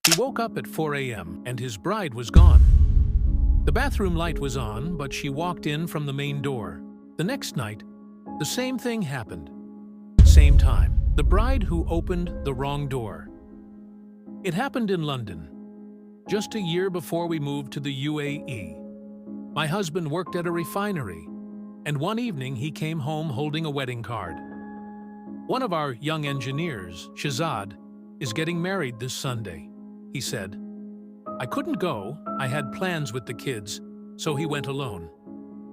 He woke up at 4 a.m. and his bride was gone. The bathroom light was on, but she walked in from the main door. The next night, the same thing happened. Same time, the bride who opened the wrong door. It happened in London, just a year before we moved to the UAE. My husband worked at a refinery, and one evening he came home holding a wedding card. One of our young engineers, Shahzad, is getting married this Sunday, he said. I couldn't go, I had plans with the kids, so he went alone.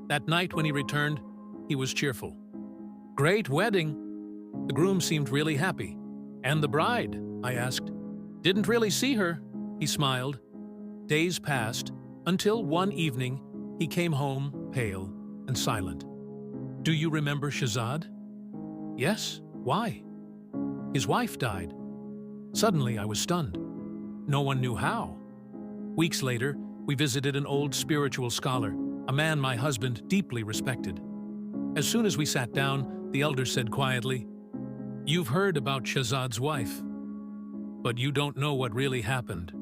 That night when he returned, he was cheerful. Great wedding. The groom seemed really happy. And the bride? I asked. Didn't really see her, he smiled. Days passed, until one evening, he came home, pale and silent. Do you remember Shahzad? Yes, why? His wife died. Suddenly, I was stunned. No one knew how. Weeks later, we visited an old spiritual scholar, a man my husband deeply respected. As soon as we sat down, the elder said quietly, You've heard about Shahzad's wife, but you don't know what really happened.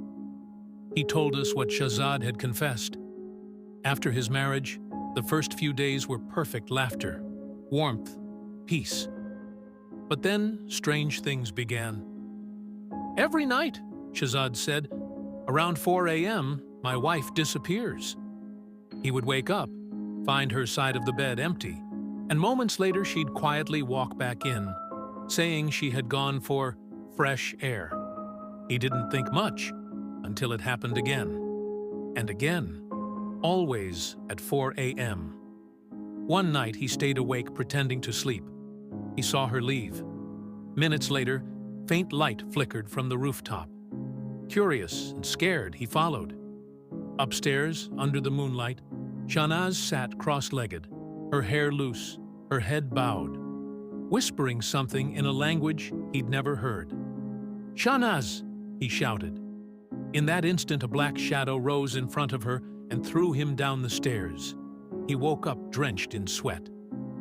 He told us what Shahzad had confessed. After his marriage, the first few days were perfect laughter, warmth, peace. But then strange things began. Every night, Shahzad said, around 4 a.m., my wife disappears. He would wake up, find her side of the bed empty, and moments later she'd quietly walk back in, saying she had gone for fresh air. He didn't think much until it happened again. And again, always at 4 a.m. One night he stayed awake pretending to sleep. He saw her leave. Minutes later, faint light flickered from the rooftop. Curious and scared, he followed. Upstairs, under the moonlight, Shahnaz sat cross-legged, her hair loose, her head bowed, whispering something in a language he'd never heard. Shahnaz, he shouted. In that instant, a black shadow rose in front of her and threw him down the stairs. He woke up drenched in sweat,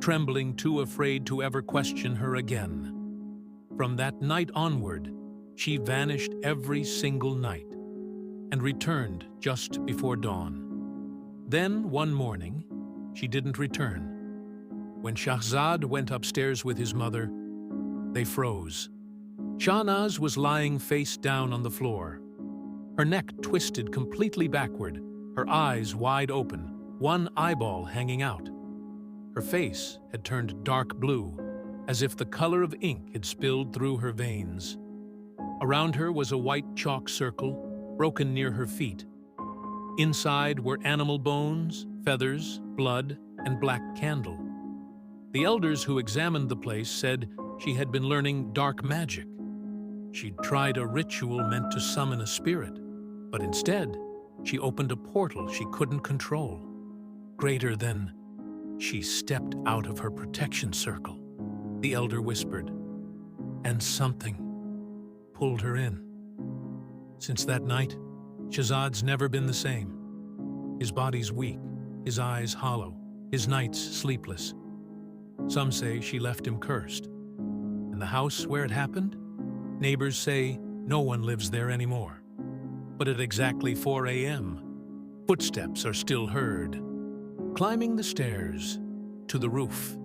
trembling, too afraid to ever question her again. From that night onward, she vanished every single night and returned just before dawn. Then, one morning, she didn't return. When Shahzad went upstairs with his mother, they froze. Shahnaz was lying face down on the floor, her neck twisted completely backward, her eyes wide open, one eyeball hanging out. Her face had turned dark blue, as if the color of ink had spilled through her veins. Around her was a white chalk circle, broken near her feet. Inside were animal bones, feathers, blood, and black candle. The elders who examined the place said she had been learning dark magic. She'd tried a ritual meant to summon a spirit, but instead, she opened a portal she couldn't control. Greater than, she stepped out of her protection circle, the elder whispered, and something pulled her in. Since that night, Shahzad's never been the same. His body's weak, his eyes hollow, his nights sleepless. Some say she left him cursed. And the house where it happened? Neighbors say no one lives there anymore. But at exactly 4 a.m., footsteps are still heard, climbing the stairs to the roof.